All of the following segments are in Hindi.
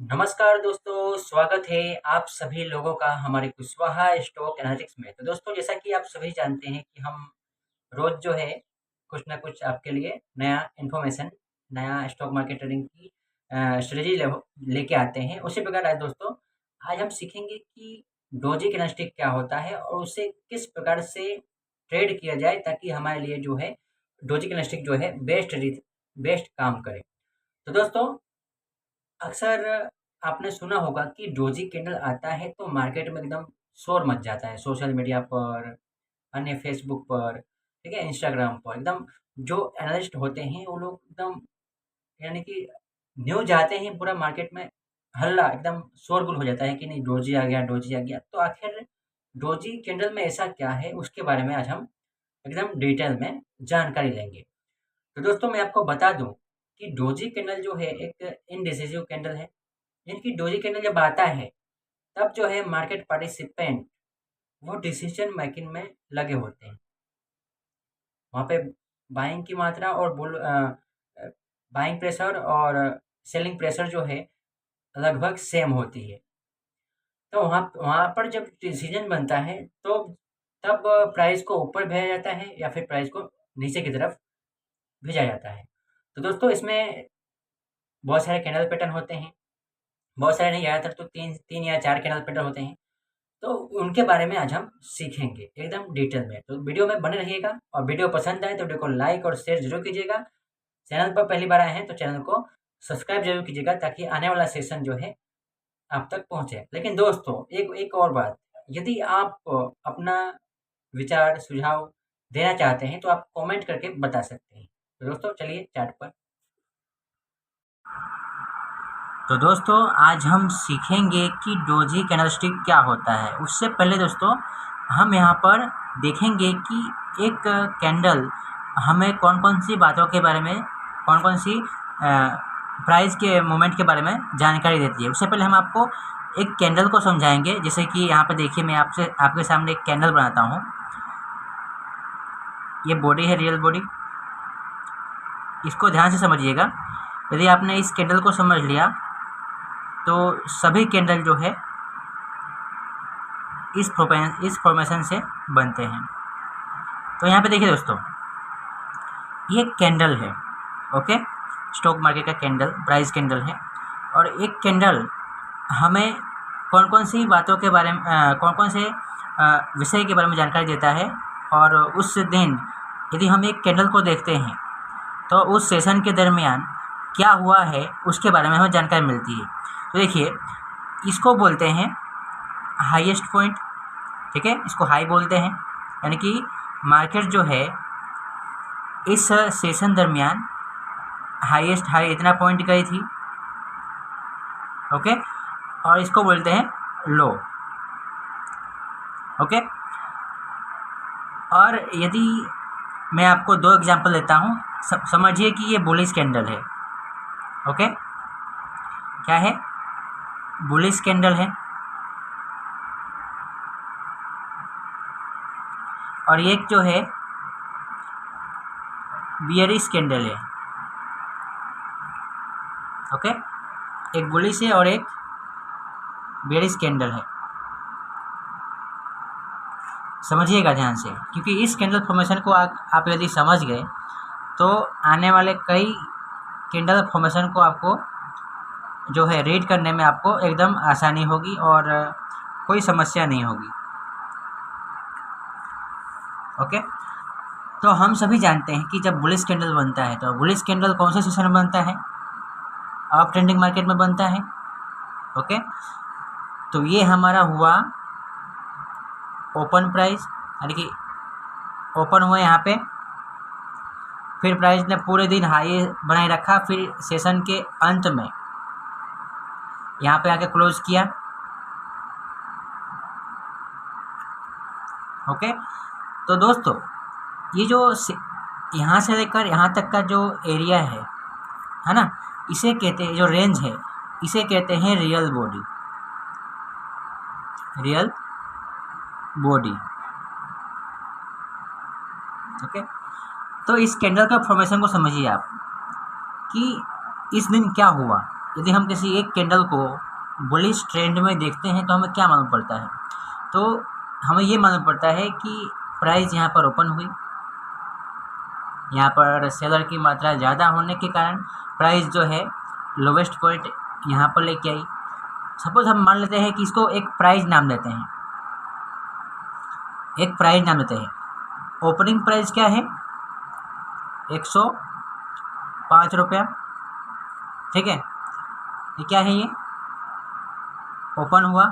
नमस्कार दोस्तों, स्वागत है आप सभी लोगों का हमारे कुशवाहा स्टॉक एनालिटिक्स में। तो दोस्तों, जैसा कि आप सभी जानते हैं कि हम रोज़ जो है कुछ ना कुछ आपके लिए नया इन्फॉर्मेशन, नया स्टॉक मार्केट ट्रेडिंग की स्ट्रेटजी लेके आते हैं। उसी प्रकार आज दोस्तों, आज हम सीखेंगे कि डोजी कैंडलस्टिक क्या होता है और उसे किस प्रकार से ट्रेड किया जाए ताकि हमारे लिए जो है डोजी कैंडलस्टिक जो है बेस्ट काम करे। तो दोस्तों, अक्सर आपने सुना होगा कि डोजी कैंडल आता है तो मार्केट में एकदम शोर मच जाता है। सोशल मीडिया पर, अन्य फ़ेसबुक पर, ठीक है? इंस्टाग्राम पर एकदम जो एनालिस्ट होते हैं वो लोग एकदम यानी कि न्यूज़ आते ही पूरा मार्केट में हल्ला एकदम शोरगुल हो जाता है कि नहीं डोजी आ गया, डोजी आ गया। तो आखिर डोजी कैंडल में ऐसा क्या है उसके बारे में आज हम एकदम डिटेल में जानकारी लेंगे। तो दोस्तों, मैं आपको बता दूँ कि डोजी कैंडल जो है एक इनडिसिसिव कैंडल है। यानी कि डोजी कैंडल जब आता है तब जो है मार्केट पार्टिसिपेंट वो डिसीजन मेकिंग में लगे होते हैं। वहाँ पे बाइंग की मात्रा और बाइंग प्रेशर और सेलिंग प्रेशर जो है लगभग सेम होती है। तो वहाँ वहाँ पर जब डिसीजन बनता है तो तब प्राइस को ऊपर भेजा जाता है या फिर प्राइस को नीचे की तरफ भेजा जाता है। तो दोस्तों, इसमें बहुत सारे कैंडल पैटर्न होते हैं। बहुत सारे नहीं, ज़्यादातर तो 3 या 4 कैंडल पैटर्न होते हैं। तो उनके बारे में आज हम सीखेंगे एकदम डिटेल में। तो वीडियो में बने रहिएगा और वीडियो पसंद आए तो वीडियो को लाइक और शेयर ज़रूर कीजिएगा। चैनल पर पहली बार आए हैं तो चैनल को सब्सक्राइब ज़रूर कीजिएगा ताकि आने वाला सेशन जो है आप तक पहुँचे। लेकिन दोस्तों, एक एक और बात, यदि आप अपना विचार, सुझाव देना चाहते हैं तो आप कमेंट करके बता सकते हैं। तो दोस्तों, चलिए चार्ट पर। तो दोस्तों, आज हम सीखेंगे कि डोजी कैंडलस्टिक क्या होता है। उससे पहले दोस्तों, हम यहाँ पर देखेंगे कि एक कैंडल हमें कौन-कौन सी बातों के बारे में, कौन-कौन सी प्राइस के मूवमेंट के बारे में जानकारी देती है। उससे पहले हम आपको एक कैंडल को समझाएँगे। जैसे कि यहाँ पे देखिए, मैं आपके सामने एक कैंडल बनाता हूँ। ये बॉडी है, रियल बॉडी। इसको ध्यान से समझिएगा। यदि आपने इस कैंडल को समझ लिया तो सभी कैंडल जो है इस फॉर्मेशन से बनते हैं। तो यहाँ पे देखिए दोस्तों, ये कैंडल है, ओके, स्टॉक मार्केट का कैंडल, प्राइस कैंडल है। और एक कैंडल हमें कौन कौन सी बातों के बारे में, कौन कौन से विषय के बारे में जानकारी देता है। और उस दिन यदि हम एक कैंडल को देखते हैं तो उस सेशन के दरमियान क्या हुआ है उसके बारे में हमें जानकारी मिलती है। तो देखिए, इसको बोलते हैं हाईएस्ट पॉइंट, ठीक है, इसको हाई बोलते हैं। यानी कि मार्केट जो है इस सेशन दरमियान हाईएस्ट हाई इतना पॉइंट गई थी, ओके, और इसको बोलते हैं लो, ओके। और यदि मैं आपको 2 एग्जांपल देता हूँ, समझिए कि ये बुलिश कैंडल है, ओके, क्या है, बुलिश कैंडल है। और एक जो है बियरिश कैंडल है, ओके, एक बुलिश है और एक बियरिश कैंडल है। समझिएगा ध्यान से, क्योंकि इस कैंडल फॉर्मेशन को आप यदि समझ गए तो आने वाले कई कैंडल फॉर्मेशन को आपको जो है रीड करने में आपको एकदम आसानी होगी और कोई समस्या नहीं होगी, ओके। तो हम सभी जानते हैं कि जब बुलिश कैंडल बनता है तो बुलिश कैंडल कौन से सेशन में बनता है, अप ट्रेंडिंग मार्केट में बनता है, ओके। तो ये हमारा हुआ ओपन प्राइस, यानी कि ओपन हुआ यहाँ पे, फिर प्राइस ने पूरे दिन हाई बनाए रखा, फिर सेशन के अंत में यहाँ पे आके क्लोज किया, ओके। तो दोस्तों, ये जो यहाँ से लेकर यहाँ तक का जो एरिया है ना, इसे कहते हैं, जो रेंज है इसे कहते हैं real body, real body, okay. तो इस कैंडल का फॉर्मेशन को समझिए आप कि इस दिन क्या हुआ। यदि हम किसी एक कैंडल को बुलिश ट्रेंड में देखते हैं तो हमें क्या मालूम पड़ता है? तो हमें ये मालूम पड़ता है कि प्राइस यहाँ पर ओपन हुई, यहाँ पर सेलर की मात्रा ज़्यादा होने के कारण प्राइस जो है लोवेस्ट पॉइंट यहाँ पर लेके आई। सपोज हम मान लेते हैं कि इसको एक प्राइस नाम देते हैं, एक प्राइस नाम देते हैं। ओपनिंग प्राइस क्या है? 105 रुपया। ठीक है, ये क्या है? ये ओपन हुआ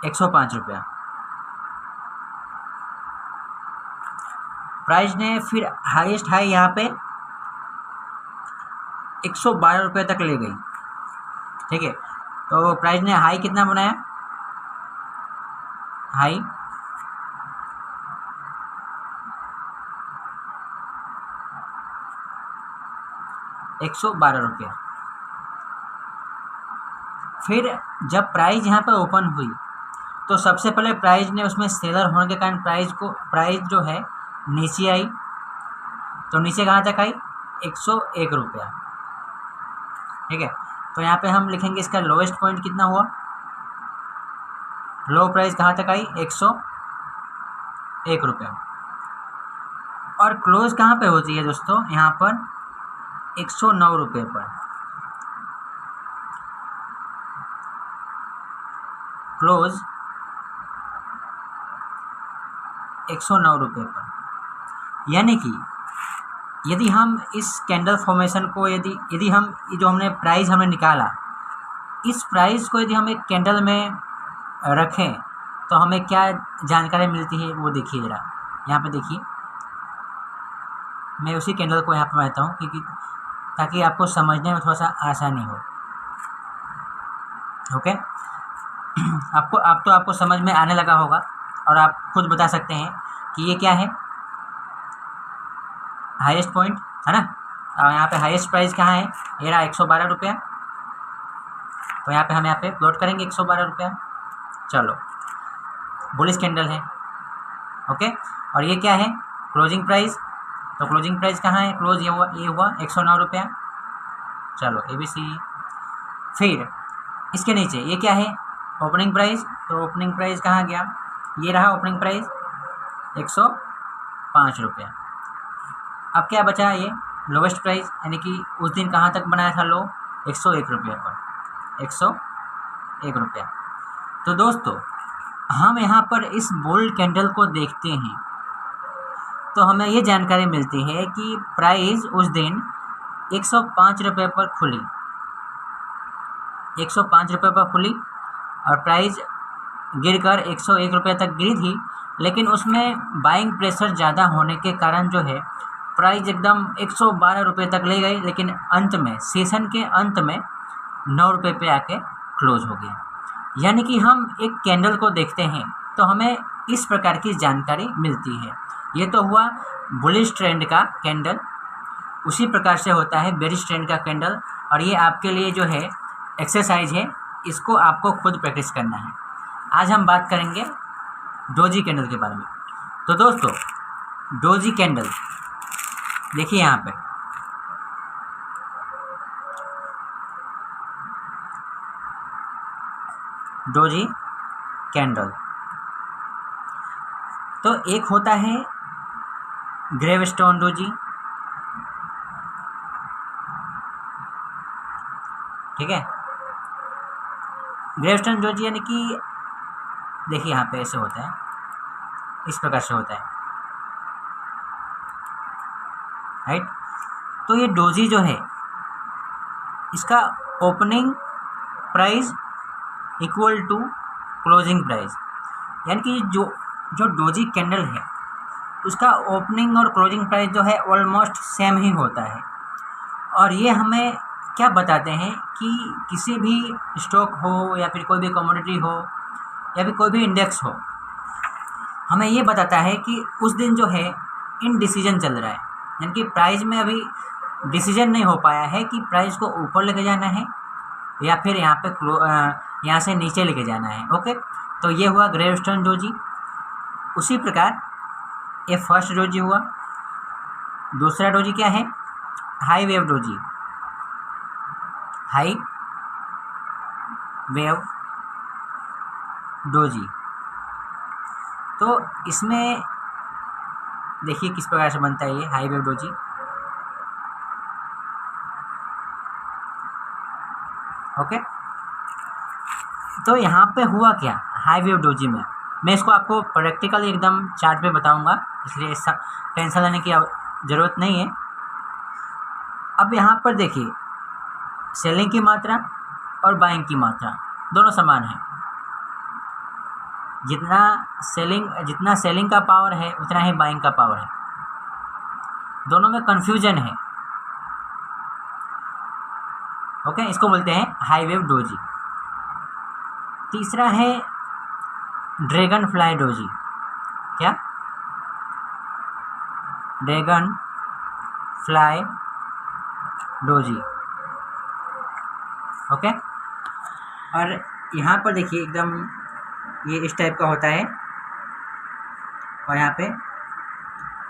105 रुपया। प्राइस ने फिर हाईएस्ट हाई यहाँ पे 112 रुपये तक ले गई। ठीक है, तो प्राइस ने हाई कितना बनाया? हाई 112 रुपया। फिर जब प्राइस यहाँ पर ओपन हुई तो सबसे पहले प्राइस ने उसमें सेलर होने के कारण प्राइस जो है नीचे आई। तो नीचे कहाँ तक आई? 101 रुपया। ठीक है, तो यहाँ पे हम लिखेंगे इसका लोएस्ट पॉइंट कितना हुआ? लो प्राइस कहाँ तक आई? 101 रुपया। और क्लोज कहाँ पे होती है दोस्तों? यहाँ पर 109 रुपये पर। क्लोज 109 रुपये पर। यानी कि यदि हम इस कैंडल फॉर्मेशन को यदि हम जो हमने प्राइस हमने निकाला, इस प्राइस को यदि हम एक कैंडल में रखें तो हमें क्या जानकारी मिलती है वो देखिए ज़रा। यहाँ पे देखिए, मैं उसी कैंडल को यहाँ पर बनाता हूँ क्योंकि ताकि आपको समझने में थोड़ा सा आसानी हो। ओके, आपको समझ में आने लगा होगा और आप खुद बता सकते हैं कि ये क्या है? हाईएस्ट पॉइंट है ना। और यहाँ पे हाईएस्ट प्राइस कहाँ है? ये रहा 112 रुपया। तो यहाँ पे हम यहाँ पे प्लॉट करेंगे 112 रुपया। चलो, बुलिश कैंडल है। ओके, और ये क्या है? Closing price. तो क्लोजिंग प्राइस कहाँ है? क्लोज ये हुआ 109 रुपया। चलो, ABC। फिर इसके नीचे ये क्या है? Opening price. तो ओपनिंग प्राइस कहाँ गया? ये रहा ओपनिंग प्राइस 105 रुपया। अब क्या बचा? ये लोवेस्ट प्राइस, यानी कि उस दिन कहाँ तक बनाया था लो? 101 रुपये पर। 101 रुपया। तो दोस्तों, हम यहाँ पर इस बोल्ड कैंडल को देखते हैं तो हमें ये जानकारी मिलती है कि प्राइस उस दिन 105 रुपये पर खुली। 105 रुपये पर खुली और प्राइस गिरकर 101 रुपये तक गिरी थी, लेकिन उसमें बाइंग प्रेशर ज़्यादा होने के कारण जो है प्राइस एकदम 112 रुपये तक ले गई, लेकिन अंत में, सेशन के अंत में 9 रुपये पे आके क्लोज हो गया। यानी कि हम एक कैंडल को देखते हैं तो हमें इस प्रकार की जानकारी मिलती है। ये तो हुआ बुलिश ट्रेंड का कैंडल। उसी प्रकार से होता है बेरिश ट्रेंड का कैंडल। और ये आपके लिए जो है एक्सरसाइज है, इसको आपको खुद प्रैक्टिस करना है। आज हम बात करेंगे डोजी कैंडल के बारे में। तो दोस्तों, डोजी कैंडल देखिए यहाँ पे, डोजी कैंडल। तो एक होता है ग्रेवस्टोन डोजी। ठीक है, ग्रेवस्टोन डोजी यानी कि देखिए यहाँ पे ऐसे होता है, इस प्रकार से होता है, राइट। तो ये डोजी जो है, इसका opening price equal to closing price, यानी कि जो डोजी कैंडल है उसका ओपनिंग और क्लोजिंग प्राइस जो है ऑलमोस्ट सेम ही होता है। और ये हमें क्या बताते हैं कि किसी भी स्टॉक हो या फिर कोई भी कमोडिटी हो या फिर कोई भी इंडेक्स हो, हमें ये बताता है कि उस दिन जो है इनडिसीजन चल रहा है, यानी कि प्राइस में अभी डिसीजन नहीं हो पाया है कि प्राइस को ऊपर लेके जाना है या फिर यहाँ से नीचे लेके जाना है। ओके, तो ये हुआ ग्रेवस्टोन डोजी। उसी प्रकार ये फर्स्ट डोजी हुआ। दूसरा डोजी क्या है? High wave doji, high wave doji. तो इसमें देखिए किस प्रकार से बनता है ये हाई वेव डोजी। ओके, तो यहाँ पे हुआ क्या हाई वेव डोजी में, मैं इसको आपको प्रैक्टिकली एकदम चार्ट पे बताऊंगा, इसलिए टेंशन लेने की ज़रूरत नहीं है। अब यहाँ पर देखिए सेलिंग की मात्रा और बाइंग की मात्रा दोनों समान है। जितना सेलिंग का पावर है उतना ही बाइंग का पावर है। दोनों में कन्फ्यूजन है। ओके, इसको बोलते हैं हाई वेव डोजी। तीसरा है ड्रैगन फ्लाई डोजी। क्या? Dragon fly doji. ओके, और यहाँ पर देखिए एकदम ये इस टाइप का होता है, और यहाँ पे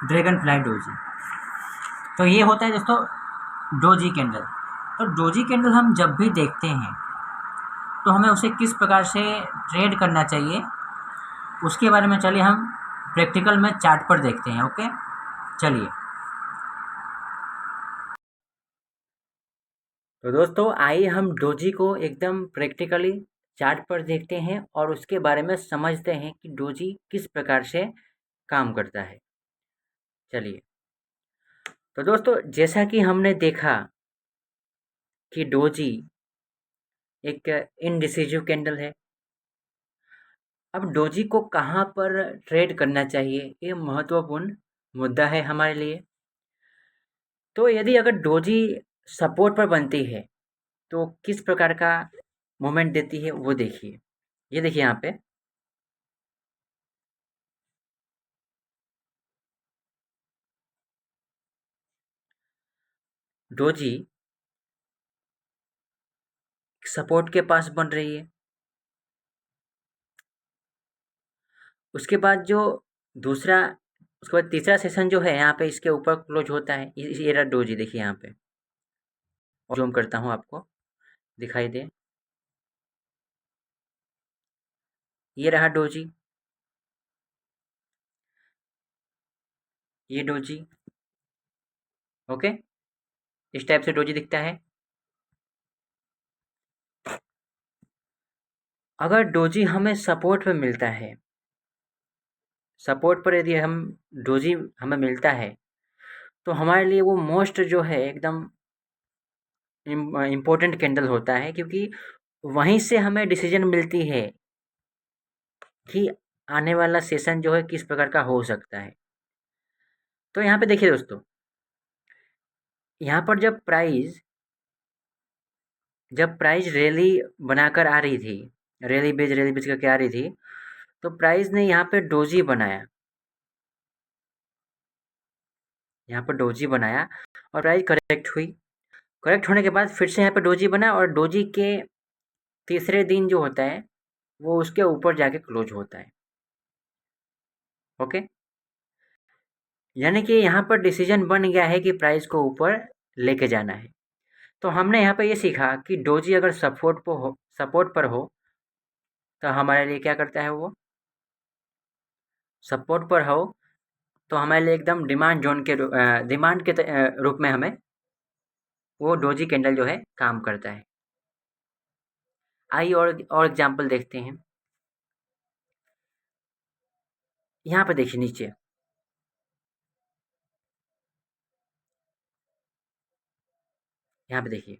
ड्रैगन फ्लाई डोजी। तो ये होता है दोस्तों डोजी कैंडल। तो डोजी कैंडल हम जब भी देखते हैं तो हमें उसे किस प्रकार से ट्रेड करना चाहिए उसके बारे में चलिए हम प्रैक्टिकल में चार्ट पर देखते हैं। ओके, चलिए। तो दोस्तों आइए हम डोजी को एकदम प्रैक्टिकली चार्ट पर देखते हैं और उसके बारे में समझते हैं कि डोजी किस प्रकार से काम करता है। चलिए। तो दोस्तों जैसा कि हमने देखा कि डोजी एक इनडिसिजिव कैंडल है। अब डोजी को कहाँ पर ट्रेड करना चाहिए ये महत्वपूर्ण मुद्दा है हमारे लिए। तो यदि अगर डोजी सपोर्ट पर बनती है तो किस प्रकार का मोमेंट देती है वो देखिए। ये देखिए यहाँ पे डोजी सपोर्ट के पास बन रही है। उसके बाद जो दूसरा उसके बाद तीसरा सेशन जो है यहाँ पे इसके ऊपर क्लोज होता है। ये रहा डोजी, देखिए यहाँ पे, और जूम करता हूँ आपको दिखाई दे। ये रहा डोजी, ये डोजी। ओके, इस टाइप से डोजी दिखता है। अगर डोजी हमें सपोर्ट पे मिलता है, सपोर्ट पर यदि हम डोजी हमें मिलता है तो हमारे लिए वो मोस्ट जो है एकदम इम्पोर्टेंट कैंडल होता है, क्योंकि वहीं से हमें डिसीजन मिलती है कि आने वाला सेशन जो है किस प्रकार का हो सकता है। तो यहाँ पे देखिए दोस्तों, यहाँ पर जब प्राइस रैली बनाकर आ रही थी, रैली बेच करके आ रही थी, तो प्राइस ने यहाँ पे डोजी बनाया, यहाँ पर डोजी बनाया और प्राइस करेक्ट हुई। करेक्ट होने के बाद फिर से यहाँ पे डोजी बना और डोजी के तीसरे दिन जो होता है वो उसके ऊपर जाके क्लोज होता है। ओके, यानी कि यहाँ पर डिसीजन बन गया है कि प्राइस को ऊपर लेके जाना है। तो हमने यहाँ पे ये सीखा कि डोजी अगर सपोर्ट पर हो तो हमारे लिए क्या करता है, वो सपोर्ट पर हो तो हमारे लिए एकदम डिमांड के रूप में हमें वो डोजी कैंडल जो है काम करता है। आइए और एग्जांपल देखते हैं। यहाँ पे देखिए नीचे, यहाँ पे देखिए,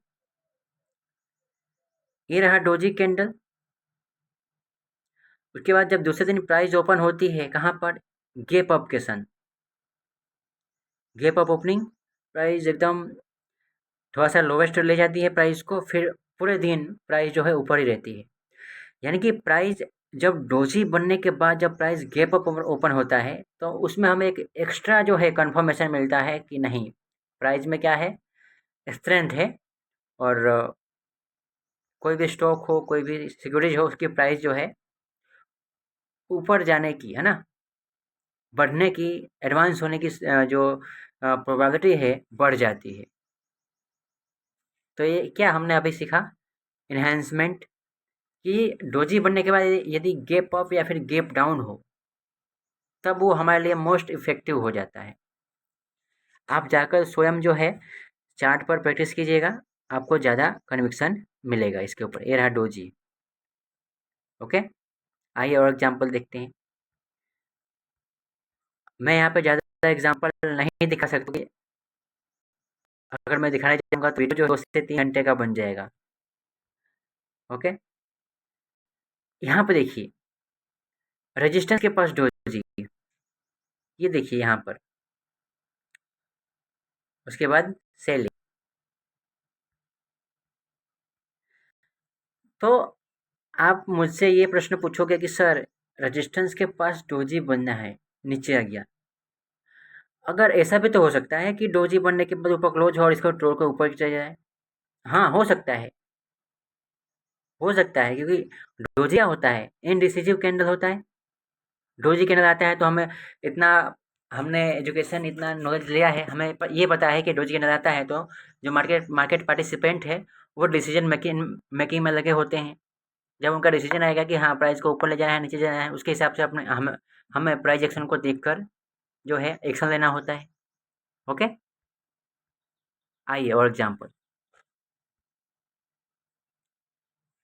ये रहा डोजी कैंडल। उसके बाद जब दूसरे दिन प्राइस ओपन होती है कहाँ पर, गैप अप के सन, गैप अप ओपनिंग, प्राइस एकदम थोड़ा सा लोवेस्ट ले जाती है प्राइस को, फिर पूरे दिन प्राइस जो है ऊपर ही रहती है। यानी कि प्राइस जब डोजी बनने के बाद जब प्राइस गैप अप ओपन होता है तो उसमें हमें एक एक्स्ट्रा जो है कंफर्मेशन मिलता है कि नहीं, प्राइस में क्या है, स्ट्रेंथ है, और कोई भी स्टॉक हो, कोई भी सिक्योरिटीज हो, उसकी प्राइस जो है ऊपर जाने की, है ना, बढ़ने की, एडवांस होने की जो प्रोबेबिलिटी है बढ़ जाती है। तो ये क्या हमने अभी सीखा, इन्हेंसमेंट, कि डोजी बनने के बाद यदि गैप अप या फिर गैप डाउन हो तब वो हमारे लिए मोस्ट इफेक्टिव हो जाता है। आप जाकर स्वयं जो है चार्ट पर प्रैक्टिस कीजिएगा, आपको ज़्यादा कन्विक्शन मिलेगा इसके ऊपर। ये रहा डोजी। ओके, आइए और एग्जाम्पल देखते हैं। मैं यहाँ पे ज़्यादा एग्जाम्पल नहीं दिखा सकता, अगर मैं दिखाने जाऊँगा तो वीडियो जो 2 से 3 घंटे का बन जाएगा। ओके, यहाँ पे देखिए रेजिस्टेंस के पास डोजी, ये देखिए यहाँ पर, उसके बाद सेलिंग। तो आप मुझसे ये प्रश्न पूछोगे कि सर रेजिस्टेंस के पास डोजी बनना है, नीचे आ गया। अगर ऐसा भी तो हो सकता है कि डोजी बनने के बाद ऊपर क्लोज हो और इसको तोड़ के ऊपर चला जाए। हाँ, हो सकता है क्योंकि डोजी क्या होता है, इनडिसिजिव कैंडल होता है। डोजी कैंडल आता है तो हमें इतना, हमने एजुकेशन इतना नॉलेज लिया है, हमें ये पता है कि डोजी कैंडल आता है तो जो मार्केट मार्केट पार्टिसिपेंट है वो डिसीजन मेकिंग मेकिंग में लगे होते हैं। जब उनका डिसीजन आएगा कि हाँ प्राइस को ऊपर ले जाना है, नीचे जाना है, उसके हिसाब से अपने हमें प्राइस एक्शन को देखकर जो है एक्शन लेना होता है। ओके, आइए और एग्जांपल।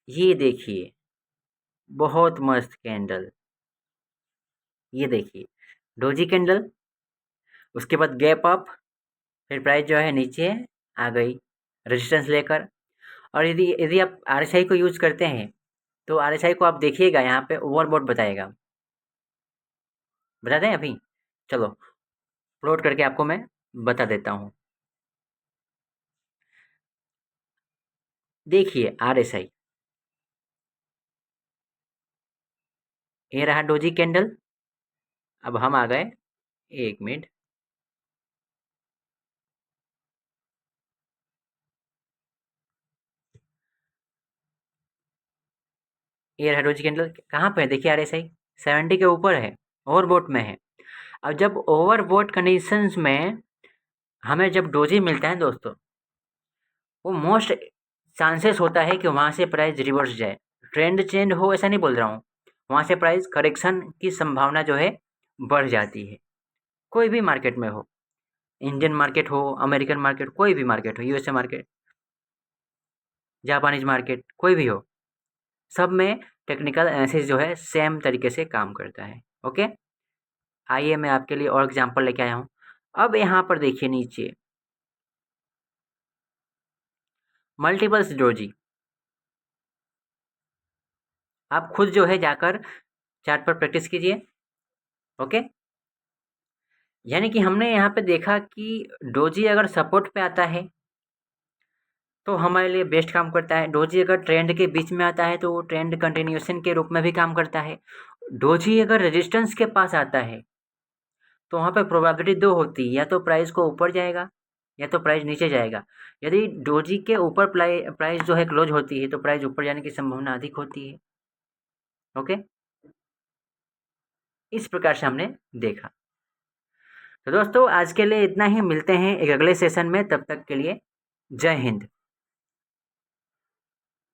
ये देखिए बहुत मस्त कैंडल, ये देखिए डोजी कैंडल, उसके बाद गैप अप, फिर प्राइस जो है नीचे आ गई रेजिस्टेंस लेकर। और यदि यदि आप आरएसआई को यूज करते हैं तो आरएसआई को आप देखिएगा यहाँ पे ओवरबॉट बताएगा। बता दें अभी, चलो प्लॉट करके आपको मैं बता देता हूँ। देखिए आरएसआई, ये रहा डोजी कैंडल। अब हम आ गए, एक मिनट, ये रहा डोजी कैंडल। कहाँ पे है देखिए आरएसआई, 70 के ऊपर है, ओवरबॉट में है। अब जब ओवरबॉट कंडीशंस में हमें जब डोजी मिलता है दोस्तों, वो मोस्ट चांसेस होता है कि वहाँ से प्राइस रिवर्स जाए। ट्रेंड चेंज हो ऐसा नहीं बोल रहा हूँ, वहाँ से प्राइस करेक्शन की संभावना जो है बढ़ जाती है। कोई भी मार्केट में हो, इंडियन मार्केट हो, अमेरिकन मार्केट, कोई भी मार्केट हो, यूएसए मार्केट, जापानीज मार्केट, कोई भी हो, सब में टेक्निकल एनालिसिस जो है सेम तरीके से काम करता है। ओके, आइए मैं आपके लिए और एग्जांपल लेके आया हूँ। अब यहाँ पर देखिए नीचे मल्टीपल्स डोजी, आप खुद जो है जाकर चार्ट पर प्रैक्टिस कीजिए। ओके, यानी कि हमने यहाँ पे देखा कि डोजी अगर सपोर्ट पे आता है तो हमारे लिए बेस्ट काम करता है। डोजी अगर ट्रेंड के बीच में आता है तो वो ट्रेंड कंटिन्यूएशन के रूप में भी काम करता है। डोजी अगर रेजिस्टेंस के पास आता है तो वहाँ पे प्रोबेबिलिटी दो होती है, या तो प्राइस को ऊपर जाएगा या तो प्राइस नीचे जाएगा। यदि डोजी के ऊपर प्राइस जो है क्लोज होती है तो प्राइस ऊपर जाने की संभावना अधिक होती है। ओके, इस प्रकार से हमने देखा। तो दोस्तों आज के लिए इतना ही, मिलते हैं एक अगले सेशन में, तब तक के लिए जय हिंद।